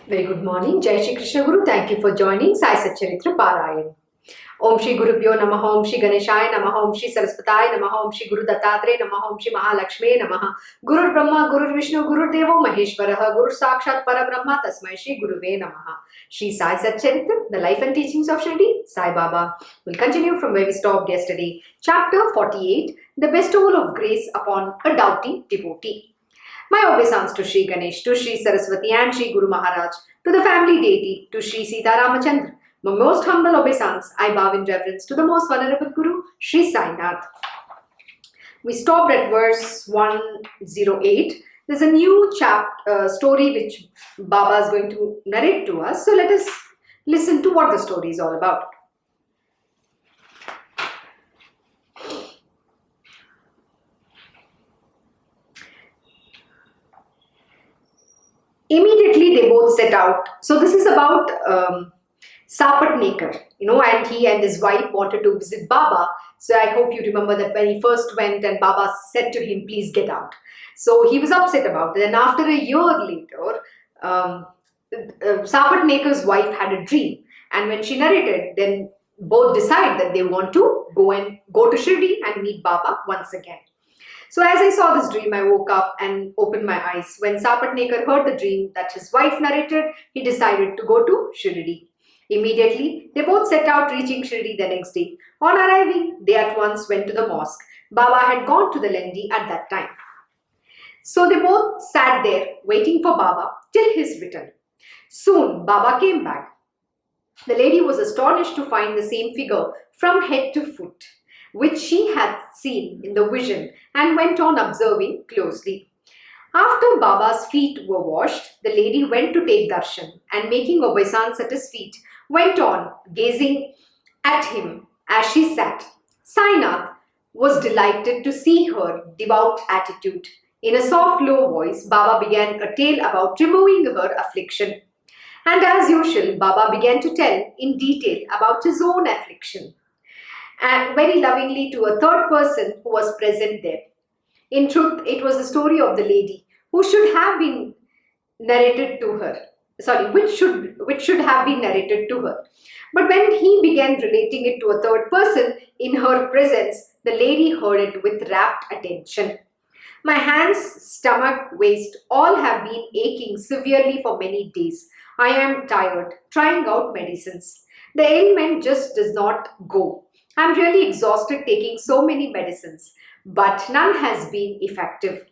Very good morning. Jai Shri Krishna Guru. Thank you for joining Sai Satcharita Parayan. Om Shri Guru Pyo Namaha, Om Shri Ganeshaya Namaha, Om Shri Saraswataya Namaha, Om Shri Guru Dattatreya Namaha, Om Shri Mahalakshmi Namaha. Guru Brahma, Guru Vishnu, Guru Devo Maheshwaraha, Guru Sakshat Parabrahma, Tasmai Shri Guruve Namaha. Shri Sai Satcharita, the life and teachings of Shirdi, Sai Baba. We'll continue from where we stopped yesterday. Chapter 48, the bestowal of grace upon a doubting devotee. My obeisance to Shri Ganesh, to Shri Saraswati and Shri Guru Maharaj, to the family deity, to Shri Sita Ramachandra. My most humble obeisance, I bow in reverence to the most venerable Guru, Shri Sai Nath. We stopped at verse 108. There's a new story which Baba is going to narrate to us. So let us listen to what the story is all about. Immediately they both set out. So this is about Sapatnekar, and he and his wife wanted to visit Baba. So I hope you remember that when he first went and Baba said to him, please get out. So he was upset about it. And after a year later, Sapatnekar's wife had a dream. And when she narrated, then both decide that they want to go to Shirdi and meet Baba once again. So as I saw this dream, I woke up and opened my eyes. When Sapatnekar heard the dream that his wife narrated, he decided to go to Shirdi. Immediately, they both set out, reaching Shirdi the next day. On arriving, they at once went to the mosque. Baba had gone to the Lendi at that time. So they both sat there waiting for Baba till his return. Soon, Baba came back. The lady was astonished to find the same figure from head to foot, which she had seen in the vision, and went on observing closely. After Baba's feet were washed, the lady went to take darshan, and making obeisance at his feet, went on gazing at him as she sat. Sainath was delighted to see her devout attitude. In a soft, low voice, Baba began a tale about removing her affliction. And as usual, Baba began to tell in detail about his own affliction, and very lovingly to a third person who was present there. In truth, it was the story of the lady who should have been narrated to her. Which should have been narrated to her. But when he began relating it to a third person in her presence, the lady heard it with rapt attention. My hands, stomach, waist all have been aching severely for many days. I am tired, trying out medicines. The ailment just does not go. I'm really exhausted taking so many medicines, but none has been effective.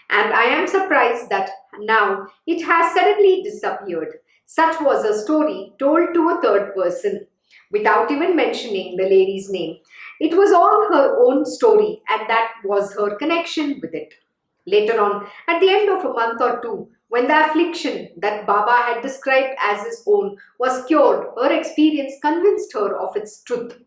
And I am surprised that now it has suddenly disappeared. Such was a story told to a third person, without even mentioning the lady's name. It was all her own story, and that was her connection with it. Later on, at the end of a month or two, when the affliction that Baba had described as his own was cured, her experience convinced her of its truth.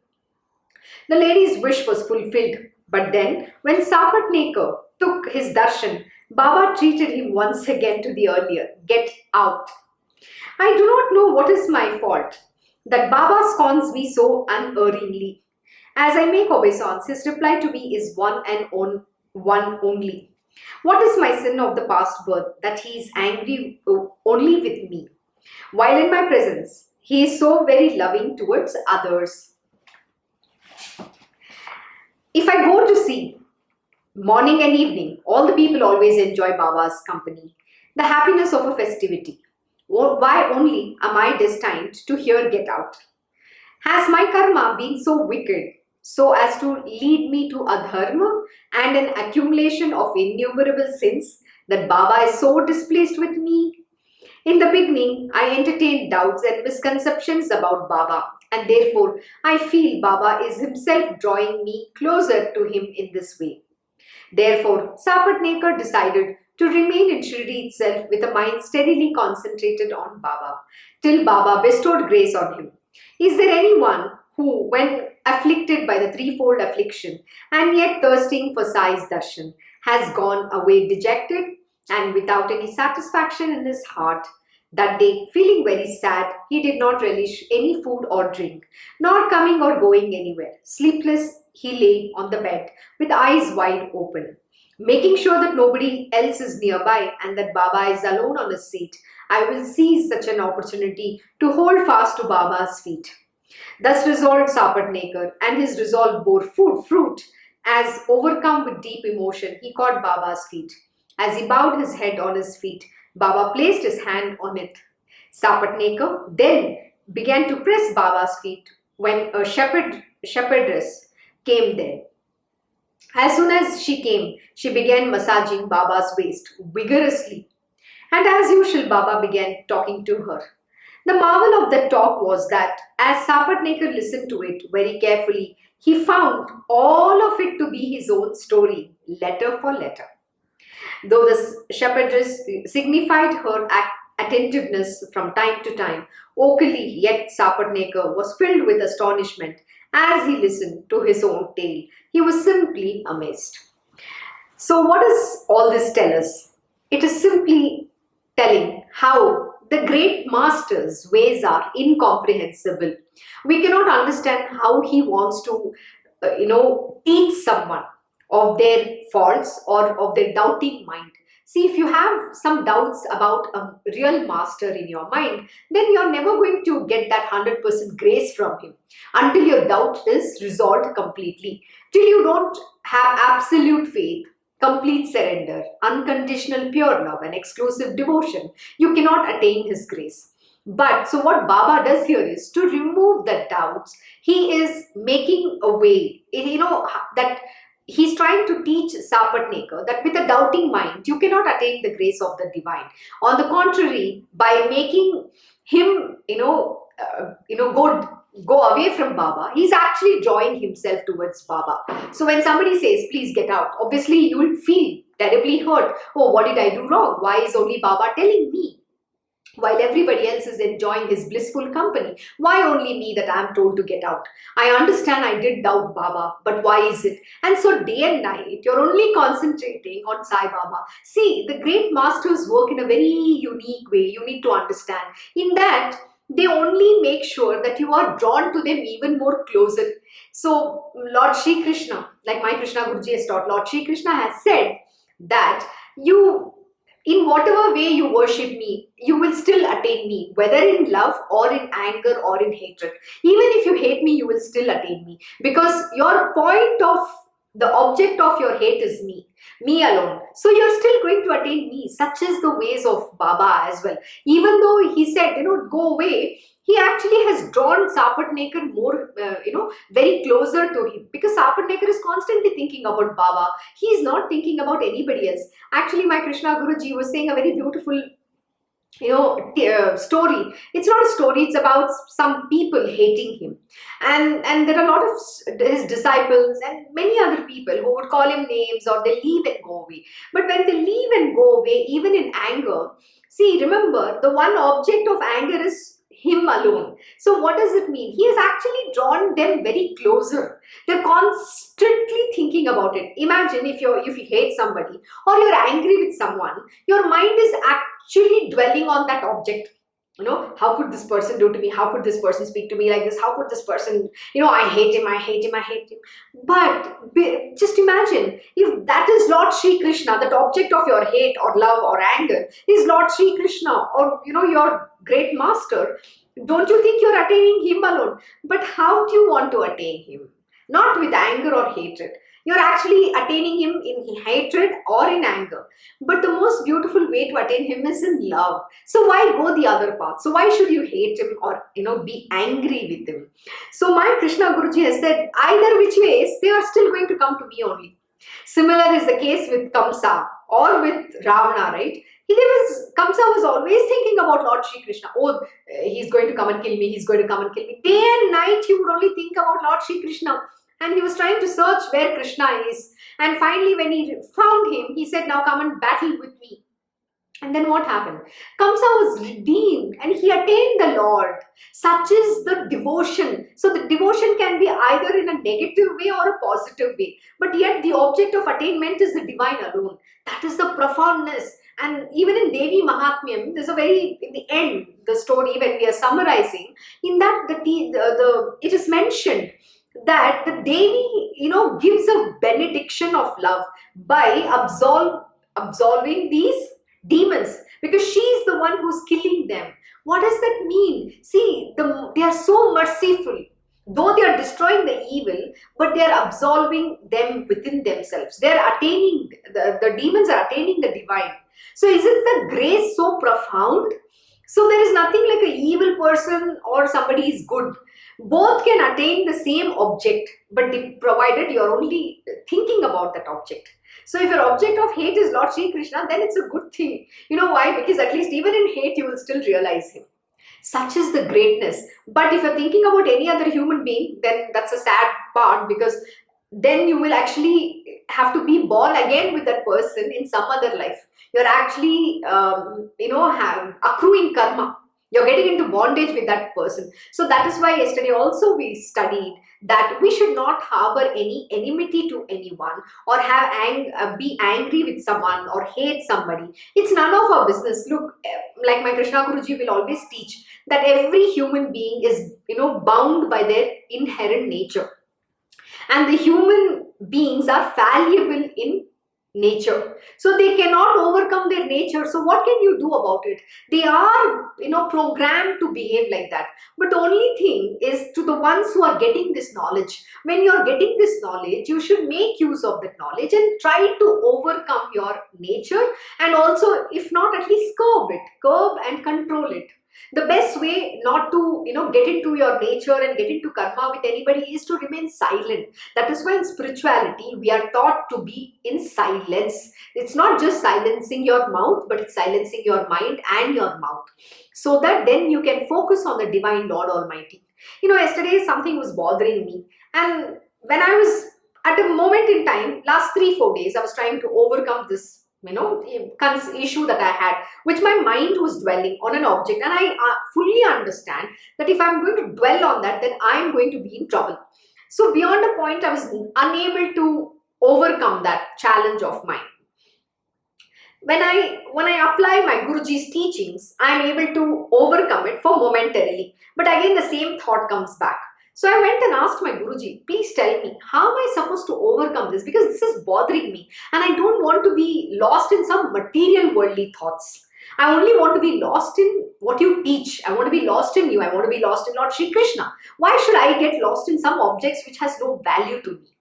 The lady's wish was fulfilled, but then, when Sapatnekar took his darshan, Baba treated him once again to the earlier, get out. I do not know what is my fault, that Baba scorns me so unerringly. As I make obeisance, his reply to me is one only. What is my sin of the past birth, that he is angry only with me, while in my presence, he is so very loving towards others? If I go to see, morning and evening, all the people always enjoy Baba's company, the happiness of a festivity. Why only am I destined to here get out? Has my karma been so wicked, so as to lead me to adharma and an accumulation of innumerable sins, that Baba is so displeased with me? In the beginning, I entertained doubts and misconceptions about Baba, and therefore I feel Baba is himself drawing me closer to him in this way. Therefore, Sapatnekar decided to remain in Shirdi itself with a mind steadily concentrated on Baba, till Baba bestowed grace on him. Is there anyone who, when afflicted by the threefold affliction and yet thirsting for Sai's darshan, has gone away dejected and without any satisfaction in his heart? That day, feeling very sad, he did not relish any food or drink, nor coming or going anywhere. Sleepless, he lay on the bed with eyes wide open. making sure that nobody else is nearby and that Baba is alone on his seat. I will seize such an opportunity to hold fast to Baba's feet. Thus resolved Sapatnekar, and his resolve bore fruit. As overcome with deep emotion, he caught Baba's feet. As he bowed his head on his feet, Baba placed his hand on it. Sapatnekar then began to press Baba's feet when a shepherdess came there. As soon as she came, she began massaging Baba's waist vigorously. And as usual, Baba began talking to her. The marvel of that talk was that as Sapatnekar listened to it very carefully, he found all of it to be his own story, letter for letter. Though the shepherdess signified her attentiveness from time to time, vocally, yet Sapatnekar was filled with astonishment as he listened to his own tale. He was simply amazed. So, what does all this tell us? It is simply telling how the great master's ways are incomprehensible. We cannot understand how he wants to, teach someone of their faults or of their doubting mind. See, if you have some doubts about a real master in your mind, then you're never going to get that 100% grace from him until your doubt is resolved completely. Till you don't have absolute faith, complete surrender, unconditional pure love, and exclusive devotion, you cannot attain his grace. But so what Baba does here is to remove the doubts. He is making a way, that he's trying to teach Sapatnekar that with a doubting mind, you cannot attain the grace of the divine. On the contrary, by making him, go away from Baba, he's actually drawing himself towards Baba. So when somebody says, please get out, obviously you will feel terribly hurt. Oh, what did I do wrong? Why is only Baba telling me? While everybody else is enjoying his blissful company, why only me that I am told to get out? I understand I did doubt Baba, but why is it? And so day and night, you're only concentrating on Sai Baba. See, the great masters work in a very unique way. You need to understand. In that, they only make sure that you are drawn to them even more closer. So, Lord Shri Krishna, like my Krishna Guruji has taught, Lord Shri Krishna has said that in whatever way you worship me, you will still attain me, whether in love or in anger or in hatred. Even if you hate me, you will still attain me. Because your point of the object of your hate is me alone. So you're still going to attain me. Such is the ways of Baba as well. Even though he said, go away, he actually has drawn Sapatnekar more, very closer to him. Because Sapatnekar is constantly thinking about Baba. He is not thinking about anybody else. Actually, my Krishna Guruji was saying a very beautiful story. It's not a story, it's about some people hating him, and there are a lot of his disciples and many other people who would call him names, or they leave and go away. But when they leave and go away, even in anger, see, remember, the one object of anger is him alone. So what does it mean? He has actually drawn them very closer. They're constantly thinking about it. Imagine if you hate somebody or you're angry with someone, your mind is actually dwelling on that object. How could this person do to me? How could this person speak to me like this? How could this person, I hate him, I hate him, I hate him. But just imagine, if that is Lord Shri Krishna, that object of your hate or love or anger is Lord Shri Krishna, or, your great master, don't you think you're attaining him alone? But how do you want to attain him? Not with anger or hatred. You're actually attaining him in hatred or in anger. But the most beautiful way to attain him is in love. So why go the other path? So why should you hate him or be angry with him? So my Krishna Guruji has said, either which ways, they are still going to come to me only. Similar is the case with Kamsa or with Ravana, right? Kamsa was always thinking about Lord Shri Krishna. Oh, he's going to come and kill me, he's going to come and kill me. Day and night he would only think about Lord Shri Krishna. And he was trying to search where Krishna is. And finally when he found him, he said, now come and battle with me. And then what happened? Kamsa was redeemed and he attained the Lord. Such is the devotion. So the devotion can be either in a negative way or a positive way. But yet the object of attainment is the divine alone. That is the profoundness. And even in Devi Mahatmyam, there's in the end, the story when we are summarizing, in that it is mentioned that the Devi, gives a benediction of love by absolving these demons, because she's the one who's killing them. What does that mean? See, they are so merciful. Though they are destroying the evil, but they are absolving them within themselves. They are attaining, the demons are attaining the divine. So isn't the grace so profound? So there is nothing like an evil person or somebody is good. Both can attain the same object, but provided you're only thinking about that object. So if your object of hate is Lord Sri Krishna, then it's a good thing. You know why? Because at least even in hate, you will still realize him. Such is the greatness. But if you're thinking about any other human being, then that's a sad part, because then you will actually have to be born again with that person in some other life. You're actually, accruing karma. You're getting into bondage with that person. So that is why yesterday also we studied that we should not harbor any enmity to anyone, or be angry with someone or hate somebody. It's none of our business. Look, like my Krishna Guruji will always teach that every human being is, bound by their inherent nature, and the human beings are fallible in nature, so they cannot overcome their nature. So what can you do about it? They are, programmed to behave like that. But the only thing is, to the ones who are getting this knowledge, when you're getting this knowledge, you should make use of that knowledge and try to overcome your nature, and also, if not, at least curb and control it. The best way not to, get into your nature and get into karma with anybody is to remain silent. That is why in spirituality we are taught to be in silence. It's not just silencing your mouth, but it's silencing your mind and your mouth, so that then you can focus on the divine Lord Almighty. Yesterday something was bothering me, and when I was at a moment in time, last 3-4 days, I was trying to overcome this, issue that I had, which my mind was dwelling on an object, and I fully understand that if I'm going to dwell on that, then I'm going to be in trouble. So beyond a point, I was unable to overcome that challenge of mine. When I apply my Guruji's teachings, I'm able to overcome it for momentarily. But again, the same thought comes back. So I went and asked my Guruji, please tell me, how am I supposed to overcome this? Because this is bothering me, and I don't want to be lost in some material worldly thoughts. I only want to be lost in what you teach. I want to be lost in you. I want to be lost in Lord Shri Krishna. Why should I get lost in some objects which has no value to me?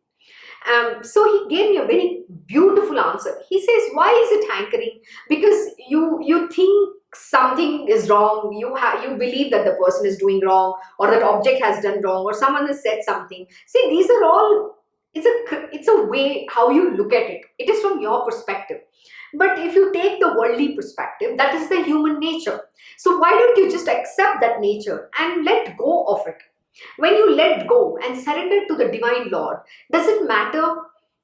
So he gave me a very beautiful answer. He says, why is it hankering? Because you think something is wrong, you believe that the person is doing wrong, or that object has done wrong, or someone has said something. See, these are all, it's a way how you look at it. It is from your perspective. But if you take the worldly perspective, that is the human nature. So why don't you just accept that nature and let go of it? When you let go and surrender to the divine Lord, does it matter?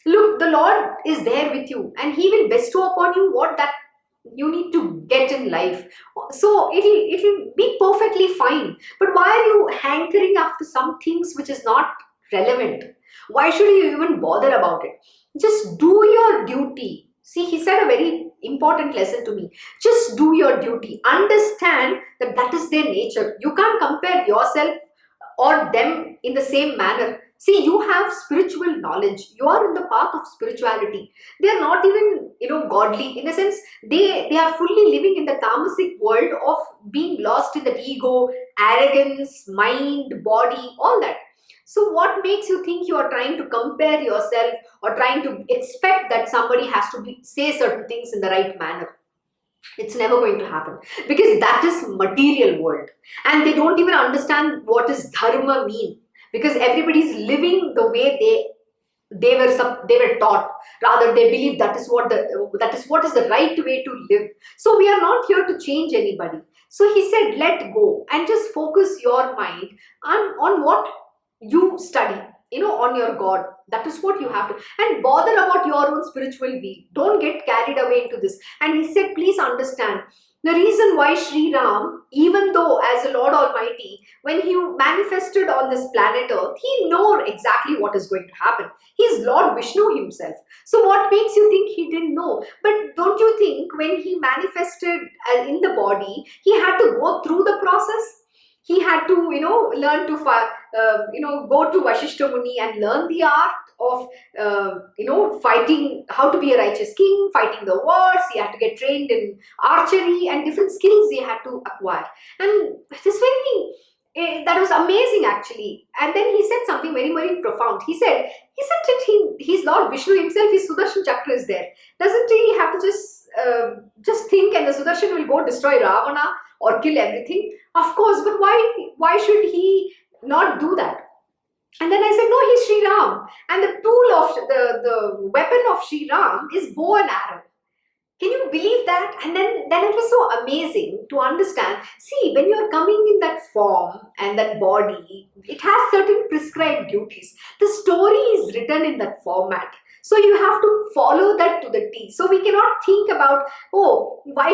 Look, the Lord is there with you, and he will bestow upon you what that you need to get in life. So it'll be perfectly fine. But why are you hankering after some things which is not relevant? Why should you even bother about it? Just do your duty. See, he said a very important lesson to me. Just do your duty. Understand that that is their nature. You can't compare yourself or them in the same manner. See, you have spiritual knowledge. You are in the path of spirituality. They are not even, godly. In a sense, they are fully living in the tamasic world of being lost in the ego, arrogance, mind, body, all that. So what makes you think you are trying to compare yourself, or trying to expect that somebody has to say certain things in the right manner? It's never going to happen, because that is material world, and they don't even understand what does dharma mean, because everybody is living the way they were taught. Rather, they believe that is what is the right way to live. So we are not here to change anybody. So he said, let go and just focus your mind on what you study, on your God. That is what you have to, and bother about your own spiritual wheel. Don't get carried away into this. And he said, please understand, the reason why Sri Ram, even though as a Lord Almighty, when he manifested on this planet Earth, he knew exactly what is going to happen. He's Lord Vishnu himself. So what makes you think he didn't know? But don't you think when he manifested in the body, he had to go through the process? He had to, learn to, go to Vashishta Muni and learn the art of, fighting, how to be a righteous king, fighting the wars. He had to get trained in archery and different skills he had to acquire. And this very, that was amazing actually. And then he said something very, very profound. He said that he's Lord Vishnu himself, his Sudarshan Chakra is there. Doesn't he have to just think and the Sudarshan will go destroy Ravana or kill everything? Of course, but why should he not do that? And then I said, no, he's Sri Ram. And the tool of the weapon of Sri Ram is bow and arrow. Can you believe that? And then it was so amazing to understand. See, when you're coming in that form and that body, it has certain prescribed duties. The story is written in that format. So you have to follow that to the T. So we cannot think about, oh, why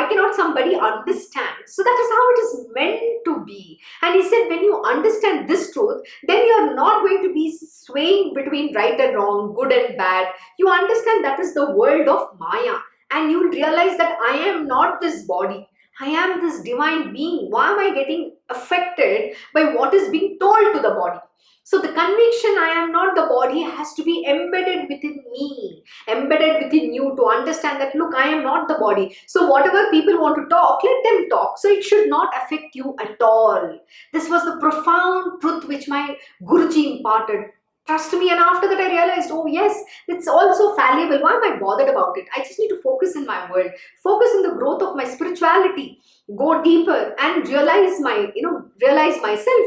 cannot somebody understand? So that is how it is meant to be. And he said, when you understand this truth, then you're not going to be swaying between right and wrong, good and bad. You understand that is the world of Maya. And you'll realize that I am not this body. I am this divine being. Why am I getting affected by what is being told to the body? So the conviction I am not the body has to be embedded within me, embedded within you, to understand that, look, I am not the body. So whatever people want to talk, let them talk. So it should not affect you at all. This was the profound truth which my Guruji imparted. Trust me. And after that I realized, oh yes, it's also fallible. Why am I bothered about it? I just need to focus in my world, focus in the growth of my spirituality, go deeper and realize myself.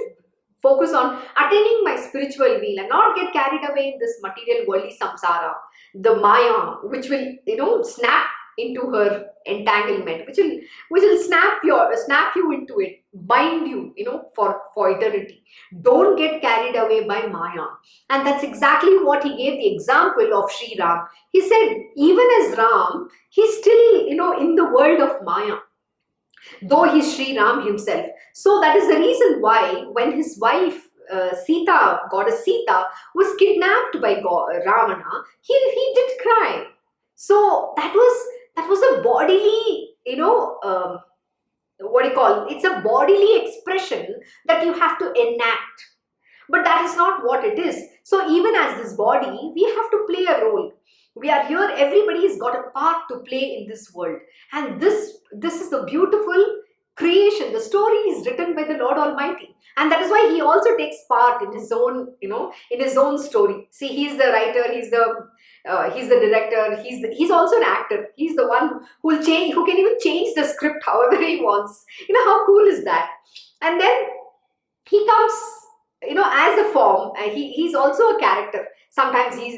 Focus on attaining my spiritual wheel and not get carried away in this material worldly samsara, the Maya, which will, snap into her entanglement, which will snap you into it, bind you, for eternity. Don't get carried away by Maya. And that's exactly what he gave the example of Sri Ram. He said, even as Ram, he's still, in the world of Maya, though he's Sri Ram himself. So that is the reason why when his wife goddess Sita, was kidnapped by Ravana, he did cry. So that was a bodily, it's a bodily expression that you have to enact. But that is not what it is. So even as this body, we have to play a role. We are here, everybody has got a part to play in this world. And this is the beautiful creation. The story is written by the Lord Almighty. And that is why he also takes part in his own, in his own story. See, he's the writer, he's the director, he's also an actor. He's the one who can even change the script however he wants. How cool is that? And then he comes, as a form. He's also a character. Sometimes he's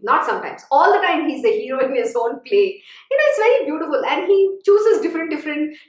not sometimes, all the time he's the hero in his own play. It's very beautiful. And he chooses different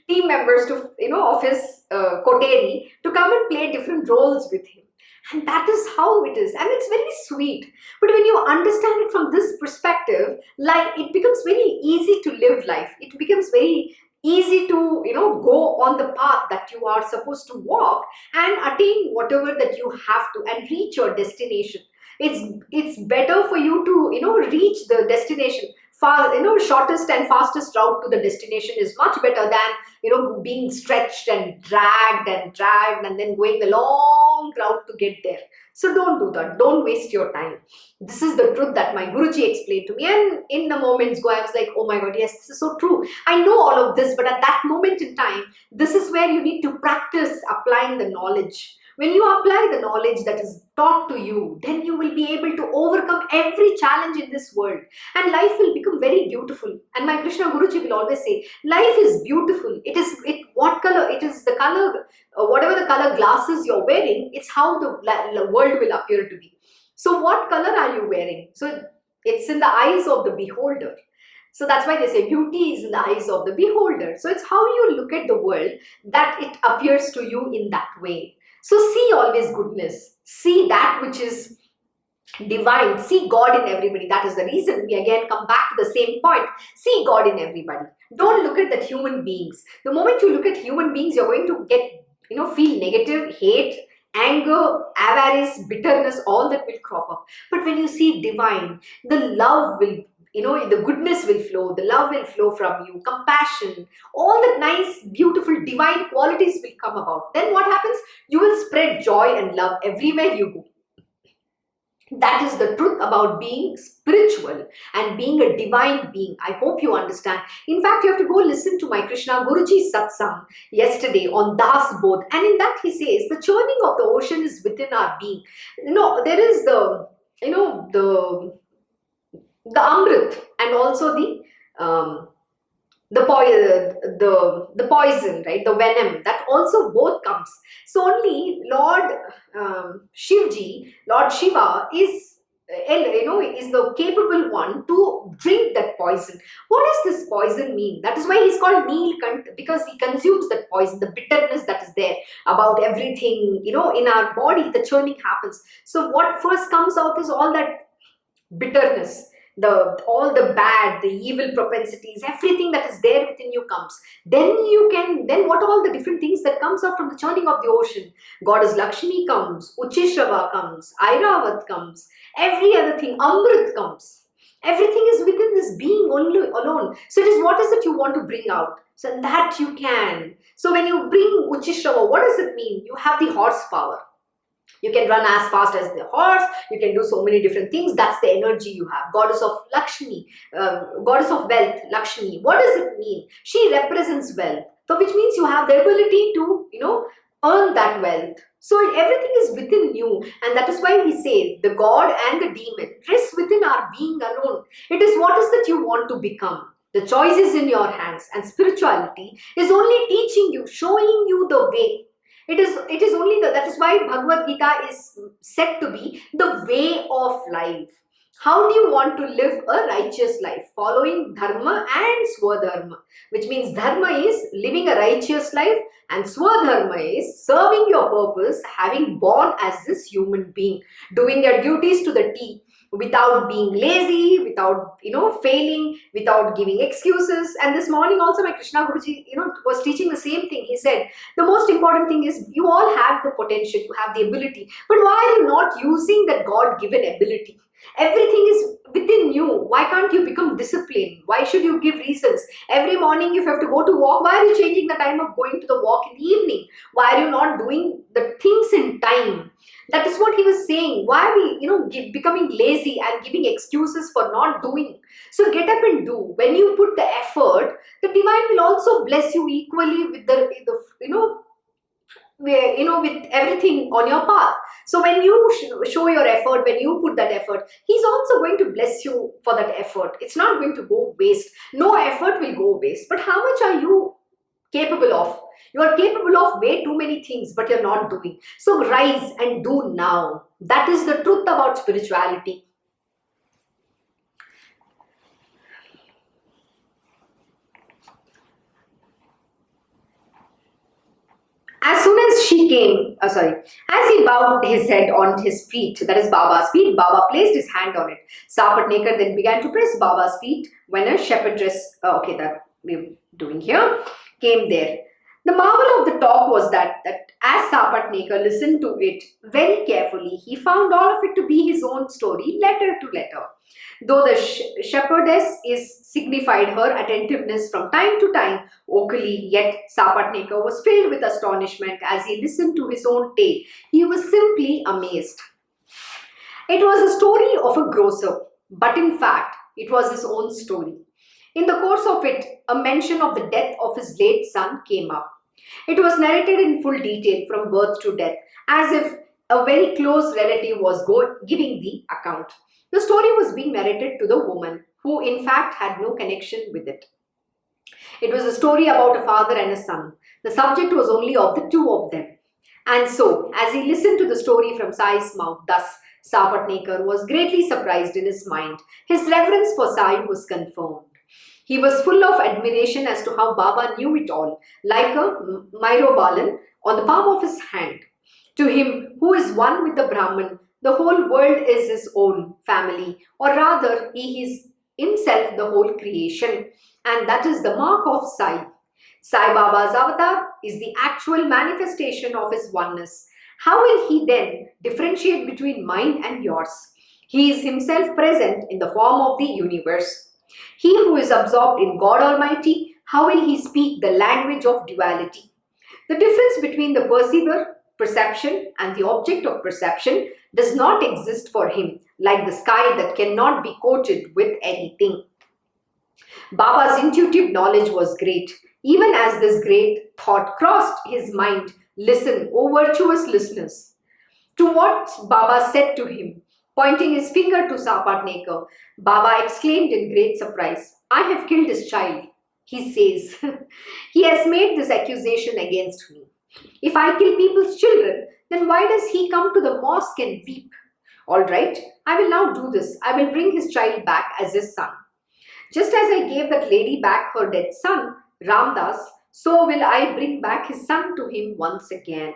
team members to, of his koteri to come and play different roles with him. And that is how it is. And it's very sweet. But when you understand it from this perspective, it becomes very easy to live life. It becomes very easy to go on the path that you are supposed to walk and attain whatever that you have to and reach your destination. It's better for you to reach the destination. Shortest and fastest route to the destination is much better than being stretched and dragged and then going the long route to get there. So don't do that. Don't waste your time. This is the truth that my Guruji explained to me, and in a moment's go I was like, oh my god, yes, this is so true. I know all of this, but at that moment in time, this is where you need to practice applying the knowledge. When you apply the knowledge that is taught to you, then you will be able to overcome every challenge in this world. And life will become very beautiful. And my Krishna Guruji will always say, life is beautiful. What color? It is the color, whatever the color glasses you're wearing, it's how the world will appear to be. So what color are you wearing? So it's in the eyes of the beholder. So that's why they say beauty is in the eyes of the beholder. So it's how you look at the world that it appears to you in that way. So see always goodness, see that which is divine, see God in everybody. That is the reason we again come back to the same point. See God in everybody. Don't look at the human beings. The moment you look at human beings, you're going to feel negative, hate, anger, avarice, bitterness, all that will crop up. But when you see divine, the love will the goodness will flow, the love will flow from you, compassion, all the nice, beautiful, divine qualities will come about. Then what happens? You will spread joy and love everywhere you go. That is the truth about being spiritual and being a divine being. I hope you understand. In fact, you have to go listen to my Krishna Guruji's satsang yesterday on Das Bodh. And in that he says, the churning of the ocean is within our being. There is the Amrit and also the poison, right? The venom, that also both comes. So only Lord Shivji, Lord Shiva is the capable one to drink that poison. What does this poison mean? That is why he's called Neelkant, because he consumes that poison, the bitterness that is there about everything, in our body, the churning happens. So what first comes out is all that bitterness, all the bad, the evil propensities, everything that is there within you comes. Then what all the different things that comes out from the churning of the ocean? Goddess Lakshmi comes, Uchishrava comes, Airavat comes, every other thing, Amrit comes. Everything is within this being only alone. So it is, what is it you want to bring out? So that you can. So when you bring Uchishrava, what does it mean? You have the horsepower. You can run as fast as the horse. You can do so many different things. That's the energy you have. Goddess of Lakshmi, goddess of wealth, Lakshmi. What does it mean? She represents wealth. So which means you have the ability to, earn that wealth. So everything is within you. And that is why we say the God and the demon rests within our being alone. It is what is that you want to become. The choice is in your hands. And spirituality is only teaching you, showing you the way. It is only that is why Bhagavad Gita is said to be the way of life. How do you want to live a righteous life? Following dharma and swadharma, which means dharma is living a righteous life and swadharma is serving your purpose, having born as this human being, doing your duties to the T, without being lazy, without failing, without giving excuses. And this morning also my Krishna Guruji was teaching the same thing. He said the most important thing is you all have the potential, you have the ability, but why are you not using that God given ability? Everything is within you. Why can't you become disciplined? Why should you give reasons? Every morning if you have to go to walk, why are you changing the time of going to the walk in the evening? Why are you not doing the things in time? That is what he was saying. Why are we, becoming lazy and giving excuses for not doing? So get up and do. When you put the effort, the divine will also bless you equally with with everything on your path. So when you show your effort, when you put that effort, he's also going to bless you for that effort. It's not going to go waste. No effort will go waste. But how much are you capable of? You are capable of way too many things, but you're not doing. So rise and do now. That is the truth about spirituality. As soon as she came, as he bowed his head on his feet, that is Baba's feet, Baba placed his hand on it. Sapatnekar then began to press Baba's feet when a shepherdess, that we're doing here, came there. The marvel of the talk was that as Sapatnekar listened to it very carefully, he found all of it to be his own story, letter to letter. Though the shepherdess signified her attentiveness from time to time vocally, yet Sapatnekar was filled with astonishment as he listened to his own tale. He was simply amazed. It was a story of a grocer, but in fact, it was his own story. In the course of it, a mention of the death of his late son came up. It was narrated in full detail from birth to death, as if a very close relative was giving the account. The story was being narrated to the woman, who in fact had no connection with it. It was a story about a father and a son. The subject was only of the two of them. And so, as he listened to the story from Sai's mouth, thus, Sapatnekar was greatly surprised in his mind. His reverence for Sai was confirmed. He was full of admiration as to how Baba knew it all, like a Myrobalan on the palm of his hand. To him, who is one with the Brahman, the whole world is his own family, or rather, he is himself the whole creation. And that is the mark of Sai. Sai Baba's avatar is the actual manifestation of his oneness. How will he then differentiate between mine and yours? He is himself present in the form of the universe. He who is absorbed in God Almighty, how will he speak the language of duality? The difference between the perceiver, perception, and the object of perception does not exist for him, like the sky that cannot be coated with anything. Baba's intuitive knowledge was great. Even as this great thought crossed his mind, listen, O virtuous listeners, to what Baba said to him. Pointing his finger to Sapatnekar, Baba exclaimed in great surprise, I have killed his child. He says, he has made this accusation against me. If I kill people's children, then why does he come to the mosque and weep? All right, I will now do this. I will bring his child back as his son. Just as I gave that lady back her dead son, Ramdas, so will I bring back his son to him once again.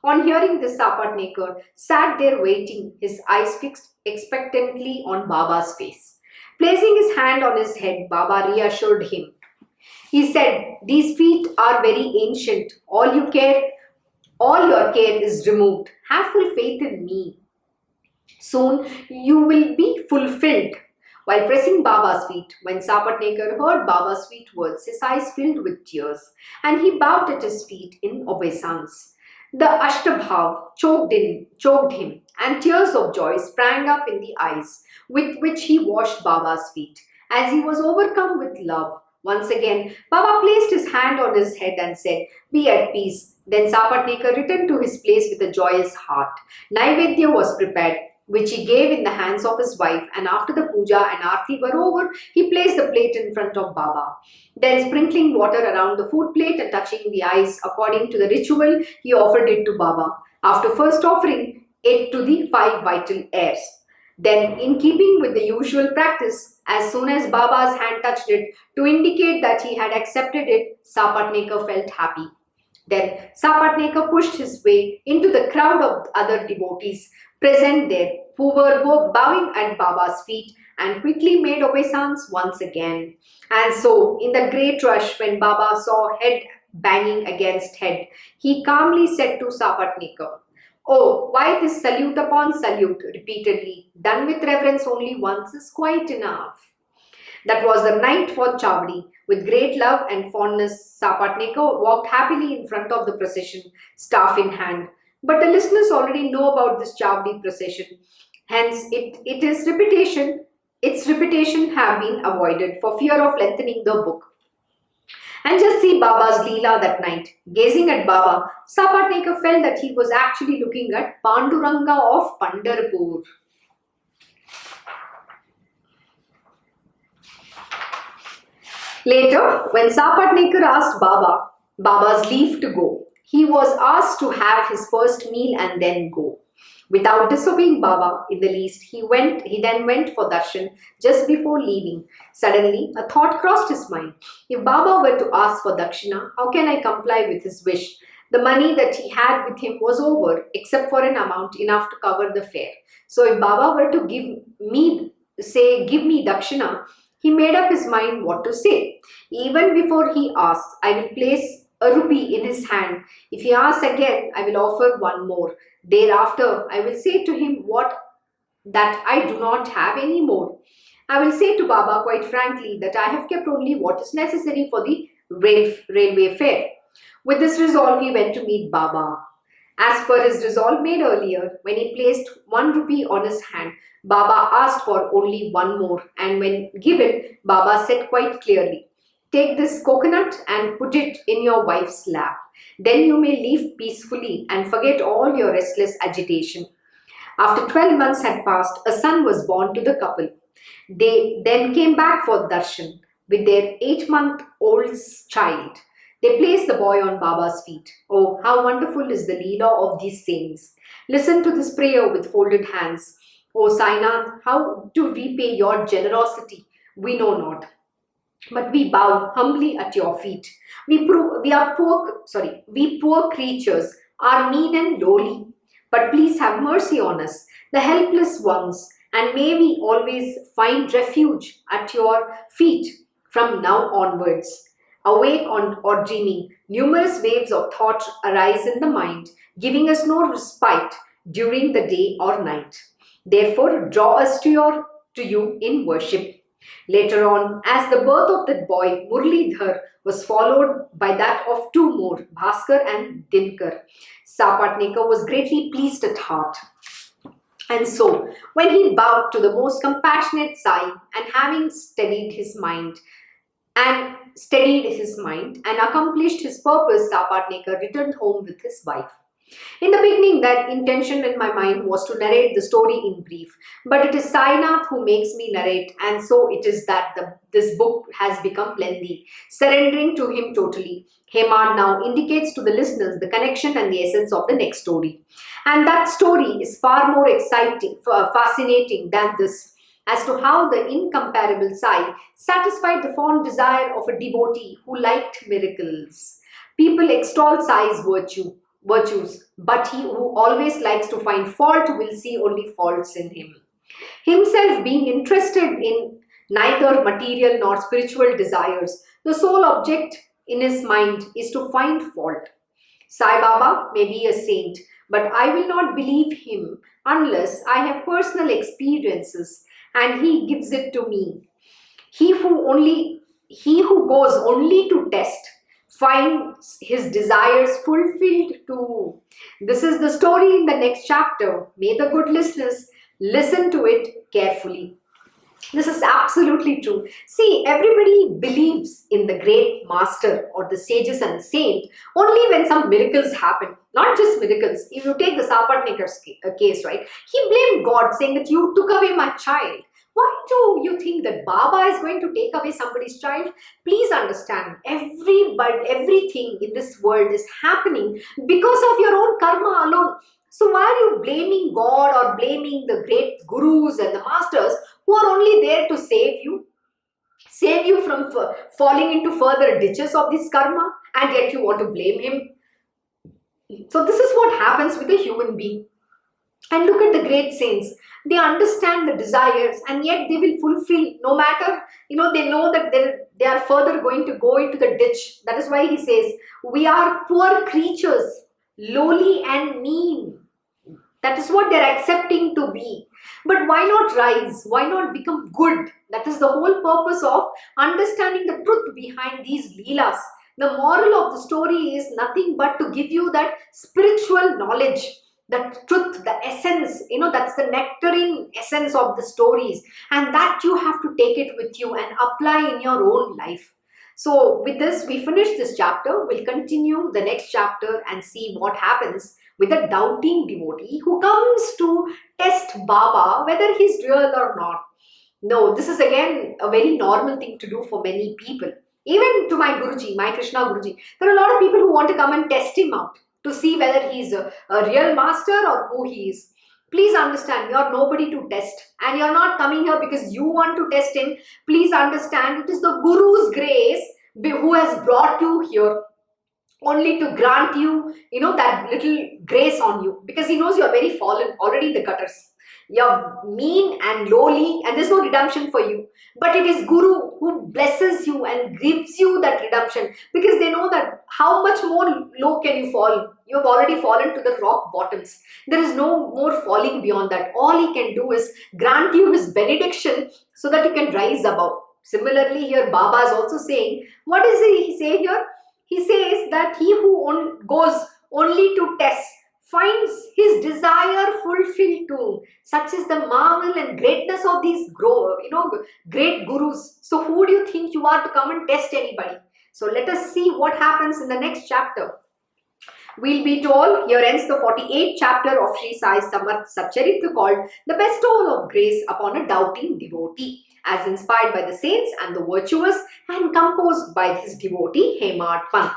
On hearing this, Sapatnekar sat there waiting, his eyes fixed expectantly on Baba's face. Placing his hand on his head, Baba reassured him. He said, these feet are very ancient. All your care is removed. Have full faith in me. Soon you will be fulfilled. While pressing Baba's feet, when Sapatnekar heard Baba's sweet words, his eyes filled with tears, and he bowed at his feet in obeisance. The Ashtabhav choked him, and tears of joy sprang up in the eyes with which he washed Baba's feet, as he was overcome with love. Once again, Baba placed his hand on his head and said, be at peace. Then Sapatnekar returned to his place with a joyous heart. Naivedya was prepared, which he gave in the hands of his wife, and after the puja and aarti were over, he placed the plate in front of Baba. Then sprinkling water around the food plate and touching the eyes according to the ritual, he offered it to Baba. After first offering it to the 5 vital airs. Then, in keeping with the usual practice, as soon as Baba's hand touched it to indicate that he had accepted it, Sapatnekar felt happy. Then Sapatnekar pushed his way into the crowd of other devotees present there, who were both bowing at Baba's feet, and quickly made obeisance once again. And so, in the great rush, when Baba saw head banging against head, he calmly said to Sapatnekar, oh, why this salute upon salute repeatedly, done with reverence only once is quite enough. That was the night for Chavdi. With great love and fondness, Sapatnekar walked happily in front of the procession, staff in hand. But the listeners already know about this Chavdi procession. Hence, its repetition have been avoided for fear of lengthening the book. And just see Baba's Leela that night. Gazing at Baba, Sapatnekar felt that he was actually looking at Panduranga of Pandharpur. Later, when Sapatnekar asked Baba's leave to go, he was asked to have his first meal and then go. Without disobeying Baba in the least, he then went for darshan just before leaving. Suddenly, a thought crossed his mind. If Baba were to ask for dakshina, how can I comply with his wish? The money that he had with him was over, except for an amount enough to cover the fare. So if Baba were to give me dakshina, he made up his mind what to say. Even before he asked, I will place a rupee in his hand. If he asks again, I will offer one more. Thereafter, I will say to him that I do not have any more. I will say to Baba quite frankly that I have kept only what is necessary for the railway fare. With this resolve, he went to meet Baba. As per his resolve made earlier, when he placed 1 rupee on his hand, Baba asked for only one more, and when given, Baba said quite clearly, take this coconut and put it in your wife's lap. Then you may live peacefully and forget all your restless agitation. After 12 months had passed, a son was born to the couple. They then came back for darshan with their 8-month-old child. They placed the boy on Baba's feet. Oh, how wonderful is the Leela of these saints. Listen to this prayer with folded hands. Oh Sainath, how to repay your generosity, we know not. But we bow humbly at your feet. We poor creatures are mean and lowly. But please have mercy on us, the helpless ones, and may we always find refuge at your feet from now onwards. Awake or dreaming, numerous waves of thought arise in the mind, giving us no respite during the day or night. Therefore, draw us to you in worship. Later on, as the birth of that boy, Murlidhar, was followed by that of two more, Bhaskar and Dinkar, Sapatnekar was greatly pleased at heart. And so, when he bowed to the most compassionate Sai, and having steadied his mind and accomplished his purpose, Sapatnekar returned home with his wife. In the beginning, that intention in my mind was to narrate the story in brief, but it is Sainath who makes me narrate, and so it is that this book has become lengthy, surrendering to him totally. Hemad now indicates to the listeners the connection and the essence of the next story. And that story is far more exciting, fascinating than this, as to how the incomparable Sai satisfied the fond desire of a devotee who liked miracles. People extol Sai's virtues, but he who always likes to find fault will see only faults in him. Himself being interested in neither material nor spiritual desires, the sole object in his mind is to find fault. Sai Baba may be a saint, but I will not believe him unless I have personal experiences and he gives it to me. He who goes only to test finds his desires fulfilled too. This is the story in the next chapter. May the good listeners listen to it carefully. This is absolutely true. See, everybody believes in the great master or the sages and saint only when some miracles happen. Not just miracles. If you take the Sapatnekar's case, right? He blamed God, saying that you took away my child. Why do you think that Baba is going to take away somebody's child? Please understand, everything in this world is happening because of your own karma alone. So why are you blaming God or blaming the great gurus and the masters who are only there to save you? Save you from falling into further ditches of this karma, and yet you want to blame him? So this is what happens with a human being. And look at the great saints. They understand the desires and yet they will fulfill no matter, they know that they are further going to go into the ditch. That is why he says, we are poor creatures, lowly and mean. That is what they are accepting to be. But why not rise? Why not become good? That is the whole purpose of understanding the truth behind these leelas. The moral of the story is nothing but to give you that spiritual knowledge, the truth, the essence, that's the nectarine essence of the stories, and that you have to take it with you and apply in your own life. So with this, we finish this chapter. We'll continue the next chapter and see what happens with a doubting devotee who comes to test Baba whether he's real or not. No, this is again a very normal thing to do for many people. Even to my Guruji, my Krishna Guruji, there are a lot of people who want to come and test him out to see whether he's a real master or who he is. Please understand, you're nobody to test, and you're not coming here because you want to test him. Please understand, it is the Guru's grace who has brought you here only to grant you, that little grace on you, because he knows you're very fallen, already in the gutters. You're mean and lowly and there's no redemption for you. But it is Guru who blesses you and gives you that redemption, because they know that how much more low can you fall? You have already fallen to the rock bottoms. There is no more falling beyond that. All he can do is grant you his benediction so that you can rise above. Similarly, here Baba is also saying, what does he say here? He says that he who goes only to test finds his desire fulfilled too. Such is the marvel and greatness of these great gurus. So who do you think you are to come and test anybody? So let us see what happens in the next chapter. We'll be told, here ends the 48th chapter of Shri Sai Satcharita, called The Bestowal of Grace upon a Doubting Devotee, as inspired by the saints and the virtuous and composed by his devotee Hemad Pant.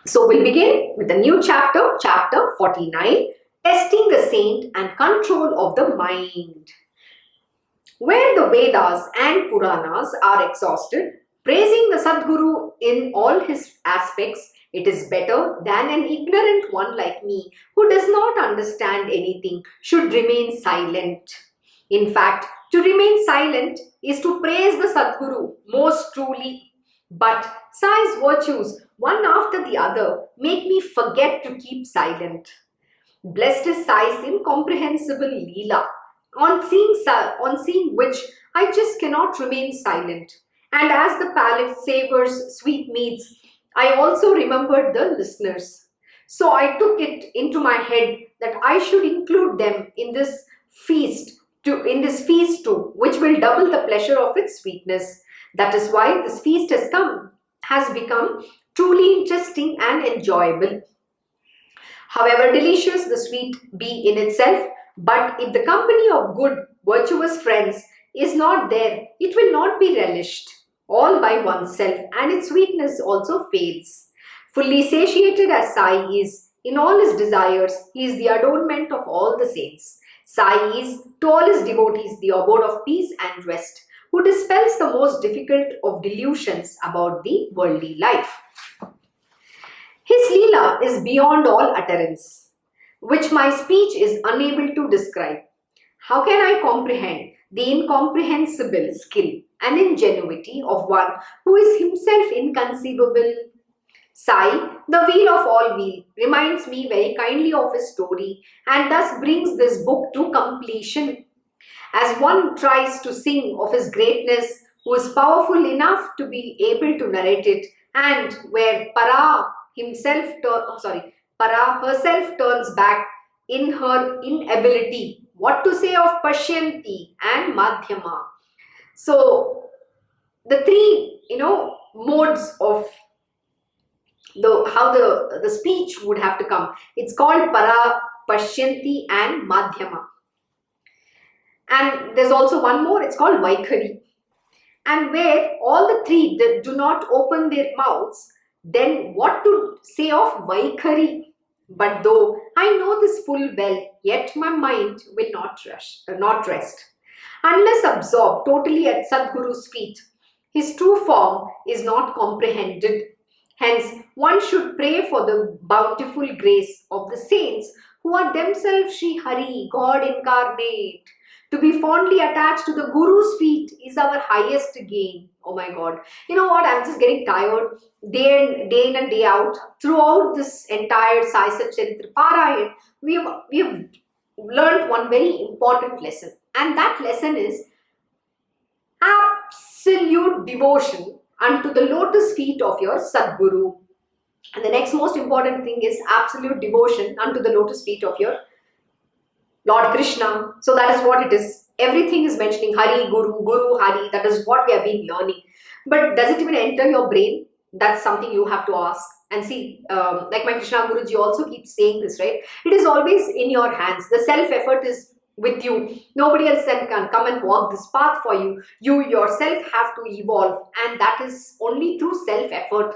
So we'll begin with the new chapter, chapter 49, Testing the Saint and Control of the Mind. Where the Vedas and Puranas are exhausted, praising the Sadguru in all his aspects, it is better than an ignorant one like me, who does not understand anything, should remain silent. In fact, to remain silent is to praise the Sadguru most truly. But Sai's virtues, one after the other, make me forget to keep silent. Blessed is Sai's incomprehensible Leela, on seeing which I just cannot remain silent. And as the palate savors sweet meats, I also remembered the listeners. So I took it into my head that I should include them in this feast too, which will double the pleasure of its sweetness. That is why this feast has become truly interesting and enjoyable. However delicious the sweet be in itself, but if the company of good, virtuous friends is not there, it will not be relished all by oneself, and its sweetness also fades. Fully satiated as Sai is in all his desires, he is the adornment of all the saints. Sai is to all his devotees the abode of peace and rest, who dispels the most difficult of delusions about the worldly life. His Leela is beyond all utterance, which my speech is unable to describe. How can I comprehend the incomprehensible skill and ingenuity of one who is himself inconceivable? Sai, the wheel of all wheel, reminds me very kindly of his story and thus brings this book to completion. As one tries to sing of his greatness, who is powerful enough to be able to narrate it, and where Para herself turns back in her inability. What to say of Pashyanti and Madhyama? So the three, modes of the speech would have to come. It's called Para, Pashyanti, and Madhyama. And there's also one more, it's called Vaikhari. And where all the three that do not open their mouths, then what to say of Vaikhari? But though I know this full well, yet my mind will not rest. Unless absorbed totally at Sadguru's feet, his true form is not comprehended. Hence, one should pray for the bountiful grace of the saints who are themselves Sri Hari, God incarnate. To be fondly attached to the Guru's feet is our highest gain. Oh my God. You know what? I'm just getting tired day in and day out. Throughout this entire Sai Satcharita Parayan, we have learned one very important lesson. And that lesson is absolute devotion unto the lotus feet of your Sadguru. And the next most important thing is absolute devotion unto the lotus feet of your Lord Krishna. So that is what it is. Everything is mentioning Hari, Guru, Guru, Hari. That is what we have been learning. But does it even enter your brain? That's something you have to ask. And see, like my Krishna Guruji also keeps saying this, right? It is always in your hands. The self-effort is with you. Nobody else can come and walk this path for you. You yourself have to evolve. And that is only through self-effort.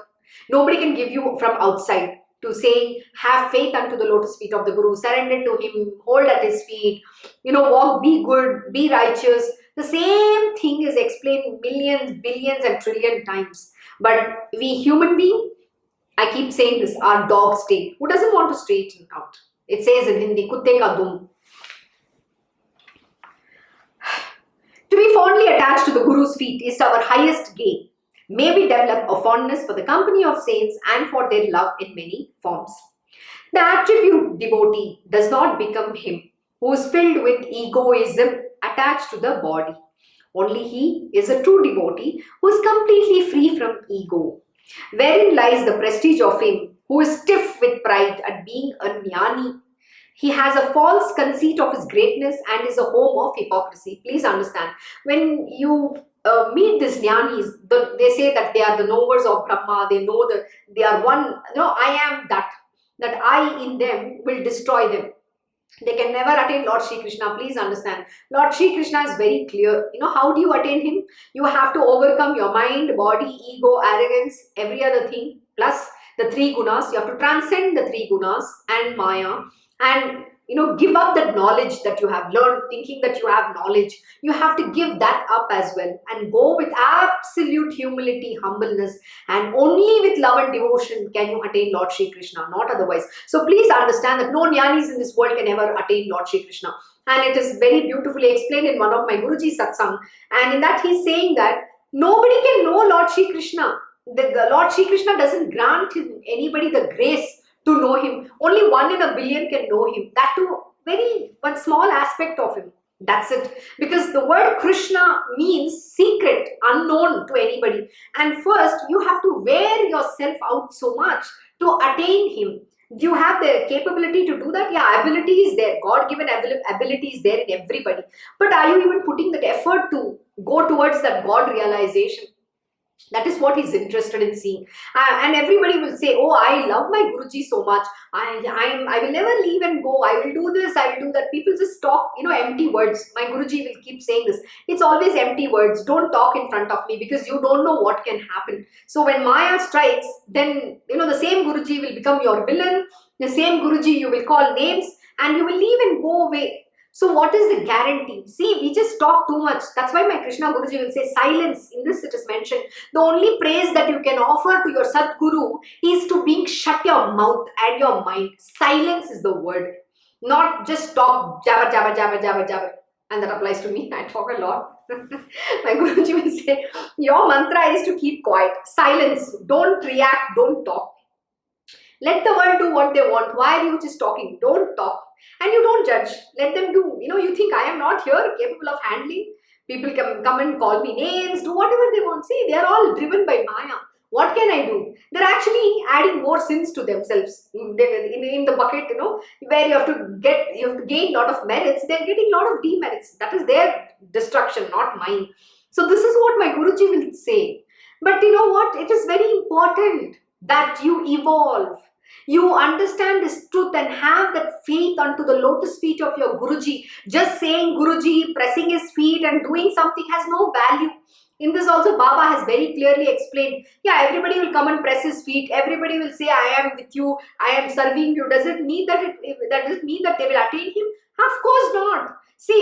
Nobody can give you from outside. To say, have faith unto the lotus feet of the Guru, surrender to him, hold at his feet, walk, be good, be righteous. The same thing is explained millions, billions, and trillion times. But we human beings, I keep saying this, our dog state. Who doesn't want to straighten out? It says in Hindi, kutte ka dum. To be fondly attached to the Guru's feet is our highest gain. May we develop a fondness for the company of saints and for their love in many forms. The attribute devotee does not become him who is filled with egoism attached to the body. Only he is a true devotee who is completely free from ego. Wherein lies the prestige of him who is stiff with pride at being a jnani. He has a false conceit of his greatness and is a home of hypocrisy. Please understand, when you meet these jnanis, they say that they are the knowers of Brahma, they are one, I am that I in them will destroy them. They can never attain Lord Shri Krishna. Please understand, Lord Shri Krishna is very clear. How do you attain him? You have to overcome your mind, body, ego, arrogance, every other thing, plus the three gunas. You have to transcend the three gunas and Maya, and give up that knowledge that you have learned, thinking that you have knowledge. You have to give that up as well and go with absolute humility, humbleness, and only with love and devotion can you attain Lord Shri Krishna, not otherwise. So please understand that no jnanis in this world can ever attain Lord Shri Krishna. And it is very beautifully explained in one of my Guruji's satsang. And in that he's saying that nobody can know Lord Shri Krishna. The Lord Shri Krishna doesn't grant anybody the grace to know him. Only 1 in a billion can know him. That too, one small aspect of him. That's it. Because the word Krishna means secret, unknown to anybody. And first, you have to wear yourself out so much to attain him. Do you have the capability to do that? Yeah, ability is there. God-given ability is there in everybody. But are you even putting that effort to go towards that God realization? That is what he's interested in seeing. And everybody will say, oh, I love my Guruji so much. I will never leave and go. I will do this, I will do that. People just talk, empty words. My Guruji will keep saying this. It's always empty words. Don't talk in front of me because you don't know what can happen. So when Maya strikes, then, the same Guruji will become your villain. The same Guruji you will call names and you will leave and go away. So what is the guarantee? See, we just talk too much. That's why my Krishna Guruji will say silence. In this it is mentioned. The only praise that you can offer to your Sadguru is to being shut your mouth and your mind. Silence is the word. Not just talk jabber, jabber, jabber, jabber, jabber. And that applies to me. I talk a lot. My Guruji will say, your mantra is to keep quiet. Silence. Don't react. Don't talk. Let the world do what they want. Why are you just talking? Don't talk. And you don't judge. Let them do. You think I am not here capable of handling. People come and call me names, do whatever they want. See, they are all driven by Maya. What can I do? They're actually adding more sins to themselves. In the bucket, where you have to gain a lot of merits, they're getting a lot of demerits. That is their destruction, not mine. So this is what my Guruji will say. But you know what? It is very important that you evolve. You understand this truth and have that faith unto the lotus feet of your Guruji. Just saying Guruji, pressing his feet and doing something has no value. In this also Baba has very clearly explained, yeah, everybody will come and press his feet. Everybody will say, I am with you. I am serving you. Does it mean that they will attain him? Of course not. See,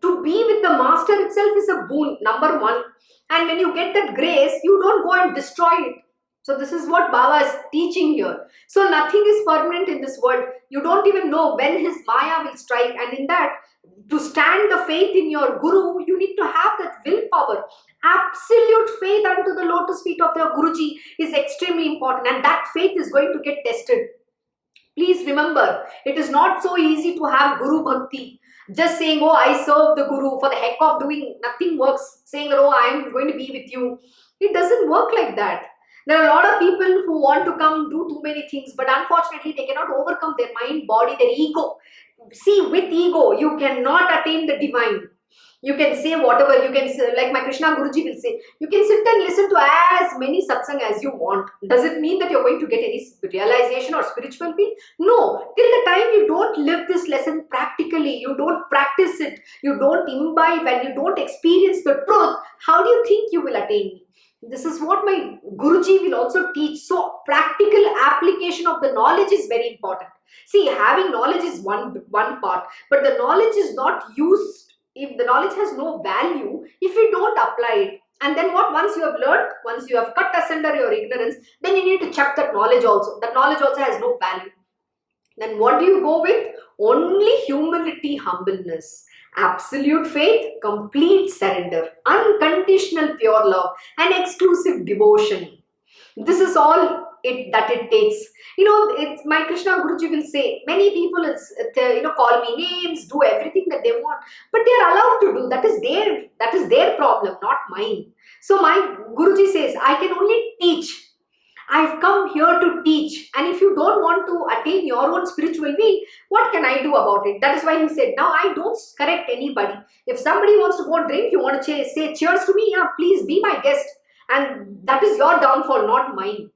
to be with the master itself is a boon, number one. And when you get that grace, you don't go and destroy it. So this is what Baba is teaching here. So nothing is permanent in this world. You don't even know when his Maya will strike. And in that, to stand the faith in your Guru, you need to have that willpower. Absolute faith unto the lotus feet of your Guruji is extremely important. And that faith is going to get tested. Please remember, it is not so easy to have Guru Bhakti. Just saying, oh, I serve the Guru for the heck of doing, nothing works. Saying, oh, I am going to be with you. It doesn't work like that. There are a lot of people who want to come do too many things, but unfortunately they cannot overcome their mind, body, their ego. See, with ego, you cannot attain the divine. You can say whatever, you can say, like my Krishna Guruji will say, you can sit and listen to as many satsang as you want. Does it mean that you're going to get any realization or spiritual peace? No. Till the time you don't live this lesson practically, you don't practice it, you don't imbibe and you don't experience the truth, how do you think you will attain me? This is what my Guruji will also teach. So practical application of the knowledge is very important. See, having knowledge is one part, but the knowledge is not used. If the knowledge has no value, if you don't apply it, and then what? Once you have learned, once you have cut asunder your ignorance, then you need to chuck that knowledge also. That knowledge also has no value. Then what do you go with? Only humility, humbleness. Absolute faith, complete surrender, unconditional pure love, and exclusive devotion. This is all that it takes. It's my Krishna Guruji will say, many people call me names, do everything that they want, but they are allowed to do. That is their problem, not mine. So my Guruji says, I can only teach. I've come here to teach, and if you don't want to attain your own spiritual way, what can I do about it? That is why he said, now I don't correct anybody. If somebody wants to go and drink, you want to say cheers to me, yeah, please be my guest. And that is your downfall, not mine.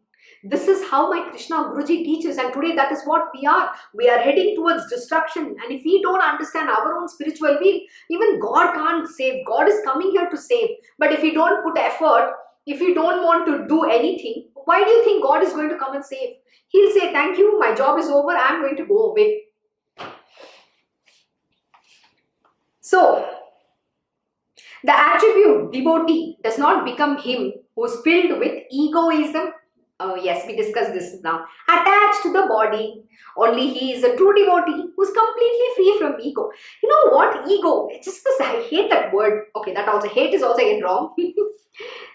This is how my Krishna Guruji teaches, and today that is what we are. We are heading towards destruction, and if we don't understand our own spiritual way, even God can't save. God is coming here to save. But if you don't put effort, if you don't want to do anything, why do you think God is going to come and save? He'll say, thank you, my job is over, I'm going to go away. So, the attribute devotee does not become him who is filled with egoism. Oh yes, we discussed this now. Attached to the body. Only he is a true devotee who is completely free from ego. You know what? Ego. It's just this, I hate that word. Okay, that also, hate is also again wrong.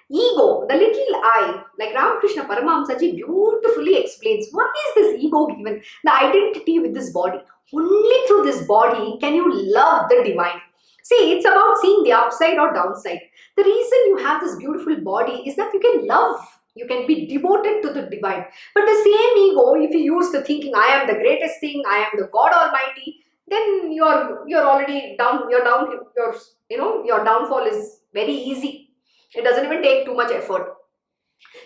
Ego. the little I, like Ramakrishna Paramahamsaji beautifully explains, why is this ego given? The identity with this body. Only through this body can you love the divine. See, it's about seeing the upside or downside. The reason you have this beautiful body is that you can love. You can be devoted to the divine. But the same ego, if you use the thinking, I am the greatest thing, I am the God Almighty, then you're already down. Your downfall is very easy. It doesn't even take too much effort.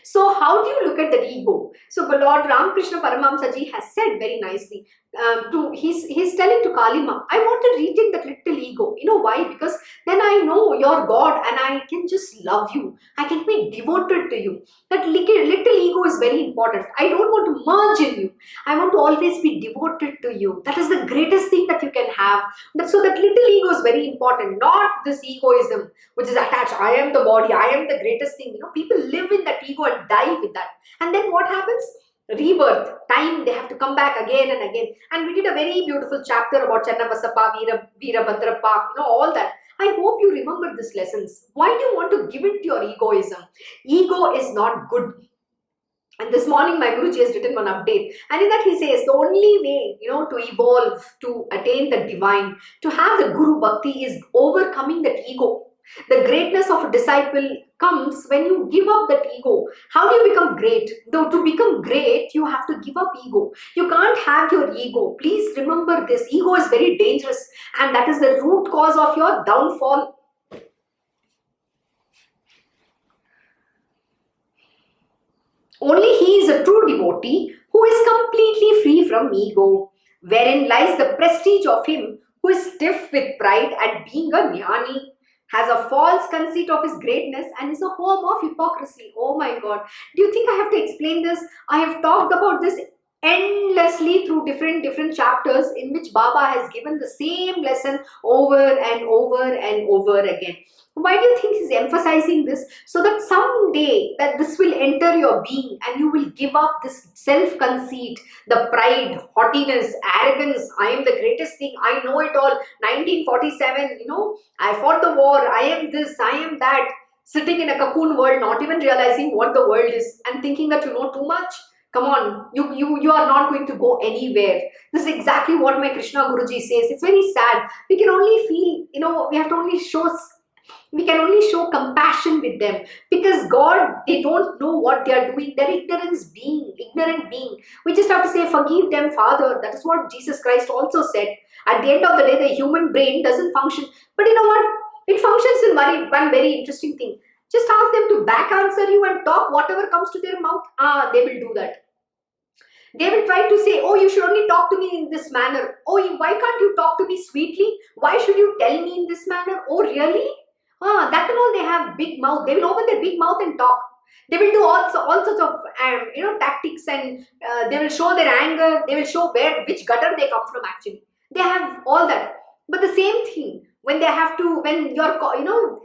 So how do you look at the ego? So Lord Ramakrishna Paramahamsaji has said very nicely, he's telling to Kalima, I want to reject that little ego. You know why? Because then I know you're God and I can just love you. I can be devoted to you. That little ego is very important. I don't want to merge in you. I want to always be devoted to you. That is the greatest thing that you can have. So that little ego is very important, not this egoism which is attached. I am the body, I am the greatest thing. People live in that ego and die with that. And then what happens? Rebirth, time, they have to come back again and again. And we did a very beautiful chapter about Channabasappa, Veerabhadrappa, all that. I hope you remember these lessons. Why do you want to give it to your egoism? Ego is not good. And this morning my Guruji has written one update. And in that he says the only way, to evolve, to attain the divine, to have the Guru Bhakti is overcoming that ego. The greatness of a disciple comes when you give up that ego. How do you become great? Though to become great, you have to give up ego. You can't have your ego. Please remember this. Ego is very dangerous and that is the root cause of your downfall. Only he is a true devotee who is completely free from ego, wherein lies the prestige of him who is stiff with pride at being a jnani, has a false conceit of his greatness and is a home of hypocrisy. Oh my God. Do you think I have to explain this? I have talked about this endlessly through different chapters in which Baba has given the same lesson over and over and over again. Why do you think he's emphasizing this? So that someday that this will enter your being and you will give up this self-conceit, the pride, haughtiness, arrogance. I am the greatest thing. I know it all. 1947, I fought the war. I am this, I am that. Sitting in a cocoon world, not even realizing what the world is and thinking that you know too much. Come on, you are not going to go anywhere. This is exactly what my Krishna Guruji says. It's very sad. We can only feel, we have to only we can only show compassion with them because God, they don't know what they are doing. They're ignorant being. We just have to say, forgive them, Father. That is what Jesus Christ also said. At the end of the day, the human brain doesn't function. But you know what? It functions in one very interesting thing. Just ask them to back answer you and talk whatever comes to their mouth. They will do that. They will try to say, oh, you should only talk to me in this manner. Oh, why can't you talk to me sweetly? Why should you tell me in this manner? Oh, really? That and all, they have big mouth. They will open their big mouth and talk. They will do all sorts of tactics and they will show their anger. They will show which gutter they come from actually. They have all that. But the same thing, when you're,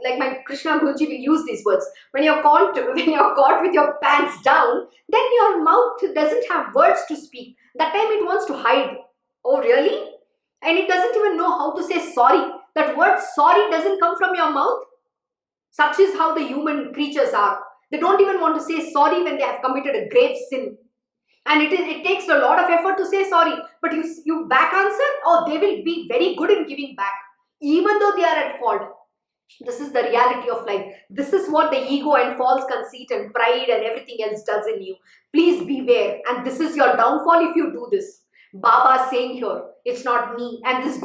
like my Krishna Guruji will use these words, when you're caught with your pants down, then your mouth doesn't have words to speak. That time it wants to hide. Oh, really? And it doesn't even know how to say sorry. That word sorry doesn't come from your mouth. Such is how the human creatures are. They don't even want to say sorry when they have committed a grave sin. And it takes a lot of effort to say sorry. But you back answer, they will be very good in giving back. Even though they are at fault. This is the reality of life. This is what the ego and false conceit and pride and everything else does in you. Please beware. And this is your downfall if you do this. Baba is saying here, it's not me. And this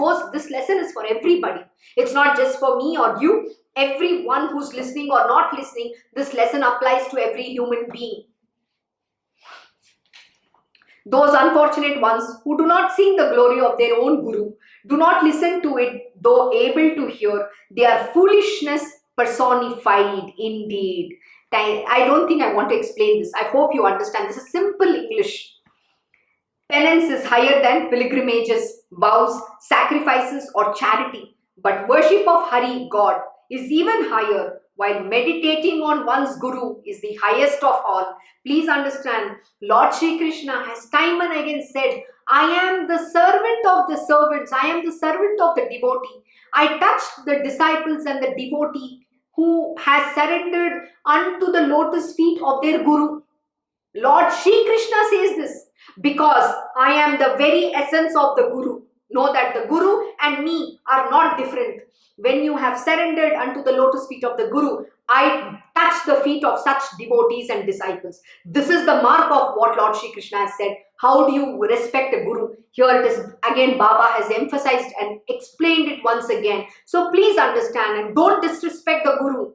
lesson is for everybody. It's not just for me or you. Everyone who's listening or not listening, this lesson applies to every human being. Those unfortunate ones who do not sing the glory of their own Guru, do not listen to it, though able to hear, they are foolishness personified indeed. I don't think I want to explain this. I hope you understand. This is simple English. Penance is higher than pilgrimages, vows, sacrifices or charity. But worship of Hari, God, is even higher, while meditating on one's Guru is the highest of all. Please understand, Lord Shri Krishna has time and again said, I am the servant of the servants. I am the servant of the devotee. I touch the disciples and the devotee who has surrendered unto the lotus feet of their Guru. Lord Shri Krishna says this, because I am the very essence of the Guru. Know that the Guru and me are not different. When you have surrendered unto the lotus feet of the Guru, I touch the feet of such devotees and disciples. This is the mark of what Lord Shri Krishna has said. How do you respect a Guru? Here it is again, Baba has emphasized and explained it once again. So please understand and don't disrespect the Guru.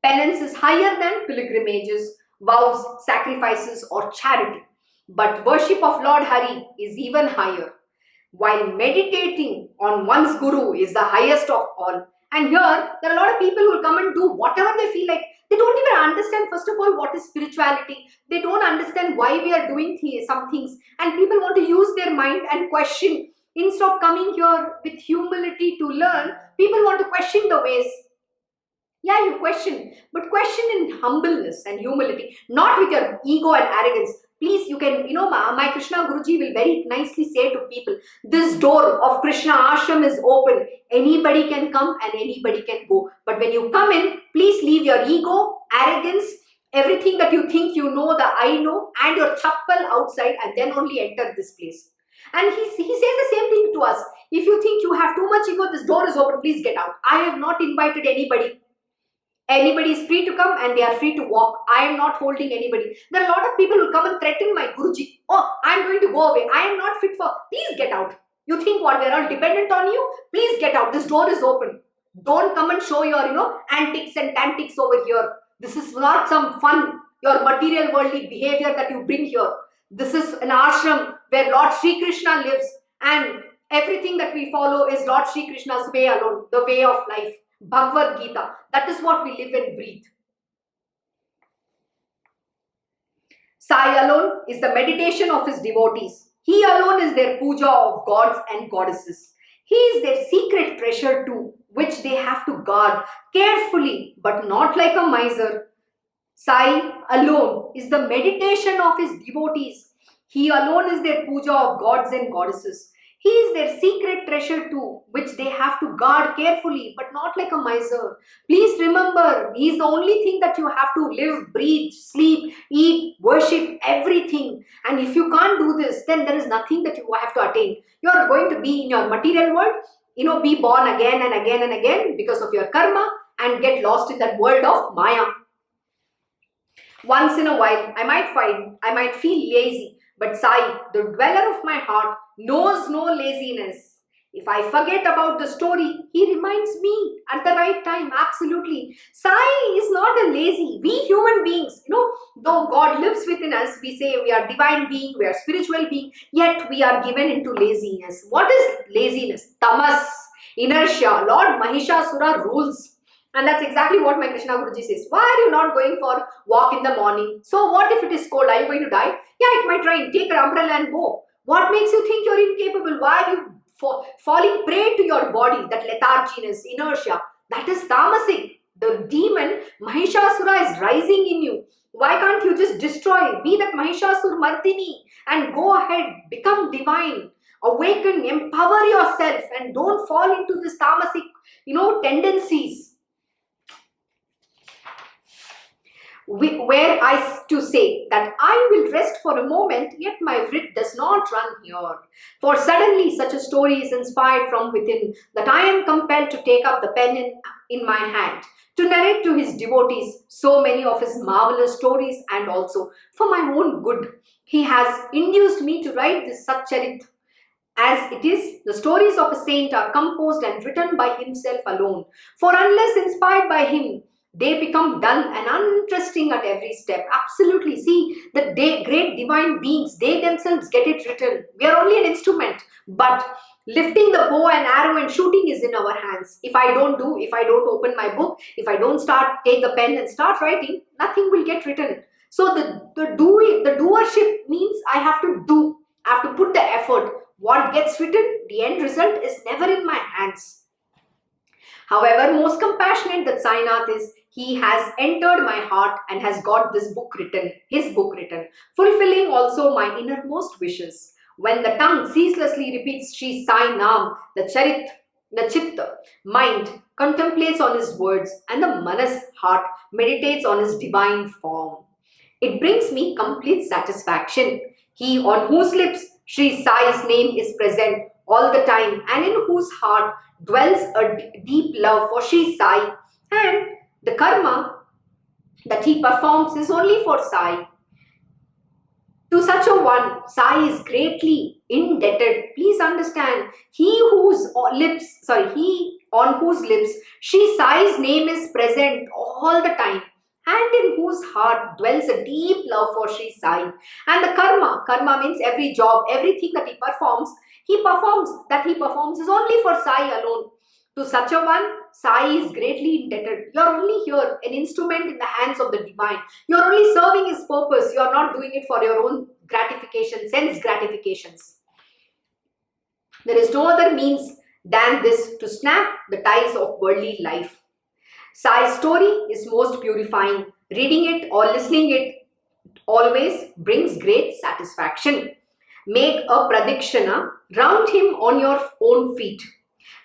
Penance is higher than pilgrimages, vows, sacrifices, or charity. But worship of Lord Hari is even higher. While meditating on one's Guru is the highest of all. And here, there are a lot of people who will come and do whatever they feel like. They don't even understand, first of all, what is spirituality. They don't understand why we are doing some things. And people want to use their mind and question. Instead of coming here with humility to learn, people want to question the ways. Yeah, you question, but question in humbleness and humility, not with your ego and arrogance. Please, you can, my Krishna Guruji will very nicely say to people, this door of Krishna Ashram is open. Anybody can come and anybody can go. But when you come in, please leave your ego, arrogance, everything that you think you know, the I know, and your chappal outside, and then only enter this place. And he says the same thing to us. If you think you have too much ego, this door is open, please get out. I have not invited anybody. Anybody is free to come and they are free to walk. I am not holding anybody. There are a lot of people who come and threaten my Guruji. Oh, I am going to go away. I am not fit for. Please get out. You think what? We are all dependent on you? Please get out. This door is open. Don't come and show your, antics and tantics over here. This is not some fun, your material worldly behavior that you bring here. This is an ashram where Lord Shri Krishna lives, and everything that we follow is Lord Shri Krishna's way alone, the way of life. Bhagavad Gita. That is what we live and breathe. Sai alone is the meditation of his devotees. He alone is their puja of gods and goddesses. He is their secret treasure too, which they have to guard carefully, but not like a miser. Sai alone is the meditation of his devotees. He alone is their puja of gods and goddesses. He is their secret treasure too, which they have to guard carefully, but not like a miser. Please remember, he is the only thing that you have to live, breathe, sleep, eat, worship, everything. And if you can't do this, then there is nothing that you have to attain. You are going to be in your material world, be born again and again and again because of your karma and get lost in that world of Maya. Once in a while, I might feel lazy, but Sai, the dweller of my heart, knows no laziness. If I forget about the story, he reminds me at the right time. Absolutely. Sai is not a lazy. We human beings, though God lives within us, we say we are divine being, we are spiritual being, yet we are given into laziness. What is laziness? Tamas, inertia. Lord Mahishasura rules. And that's exactly what my Krishna Guruji says. Why are you not going for walk in the morning? So what if it is cold? Are you going to die? Yeah, it might rain. Take an umbrella and go. What makes you think you're incapable? Why are you falling prey to your body? That letharginess, inertia. That is tamasic. The demon Mahishasura is rising in you. Why can't you just destroy? Be that Mahishasur Mardini and go ahead. Become divine. Awaken. Empower yourself and don't fall into this tamasic, tendencies. Where I to say that I will rest for a moment, yet my writ does not run here. For suddenly such a story is inspired from within, that I am compelled to take up the pen in my hand, to narrate to his devotees so many of his marvelous stories, and also for my own good. He has induced me to write this Satcharita. As it is, the stories of a saint are composed and written by himself alone. For unless inspired by him, they become dull and uninteresting at every step. Absolutely. See, the great divine beings, they themselves get it written. We are only an instrument. But lifting the bow and arrow and shooting is in our hands. If I don't open my book, if I don't take the pen and start writing, nothing will get written. So the doership means I have to do. I have to put the effort. What gets written, the end result is never in my hands. However, most compassionate that Sainath is, he has entered my heart and has got his book written, fulfilling also my innermost wishes. When the tongue ceaselessly repeats Shri Sai Nam, the Charit, The chitta, mind, contemplates on his words, and the manas, heart, meditates on his divine form. It brings me complete satisfaction. He on whose lips Shri Sai's name is present all the time and in whose heart dwells a deep love for Shri Sai, and the karma that he performs is only for Sai. To such a one, Sai is greatly indebted. Please understand, he on whose lips Shri Sai's name is present all the time, and in whose heart dwells a deep love for Shri Sai. And the karma means every job, everything that he performs is only for Sai alone. To such a one, Sai is greatly indebted. You are only here, an instrument in the hands of the divine. You are only serving his purpose. You are not doing it for your own gratification, sense gratifications. There is no other means than this to snap the ties of worldly life. Sai's story is most purifying. Reading it or listening it always brings great satisfaction. Make a pradikshana round him on your own feet.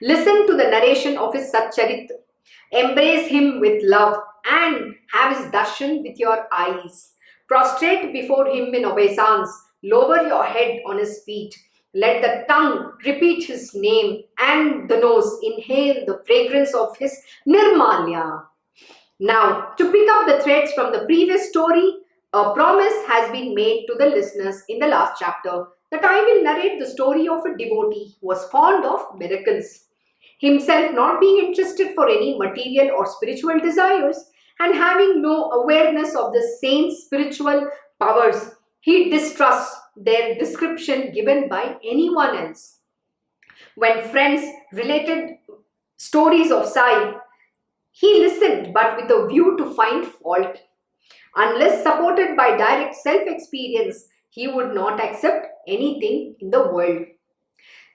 Listen to the narration of his Satcharita. Embrace him with love and have his darshan with your eyes. Prostrate before him in obeisance. Lower your head on his feet. Let the tongue repeat his name and the nose inhale the fragrance of his nirmalya. Now, to pick up the threads from the previous story, a promise has been made to the listeners in the last chapter that I will narrate the story of a devotee who was fond of miracles. Himself not being interested for any material or spiritual desires and having no awareness of the saint's spiritual powers, he distrusts their description given by anyone else. When friends related stories of Sai, he listened but with a view to find fault. Unless supported by direct self-experience, he would not accept anything in the world.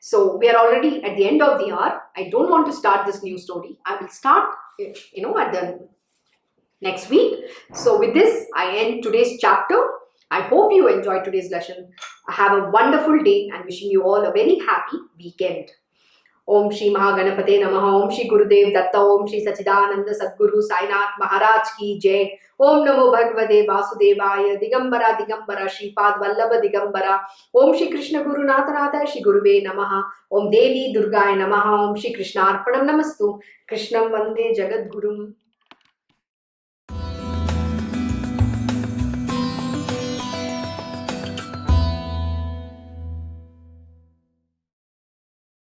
So we are already at the end of the hour. I don't want to start this new story. I will start, at the next week. So with this, I end today's chapter. I hope you enjoyed today's lesson. Have a wonderful day and wishing you all a very happy weekend. Om Shri Mahaganapate Namaha. Om Shri Gurudev Datta. Om Shri Sachidananda Sadguru Sainath Maharaj Ki Jai. Om Namo Bhagavate Vasudevaya. Digambara Digambara Shripad Vallabha Digambara. Om Shri Krishna Guru Natha Shri Guruve Namaha. Om Devi Durgaya Namaha. Om Shri Krishna Arpanam Namastu. Krishnam Vande Jagat Gurum.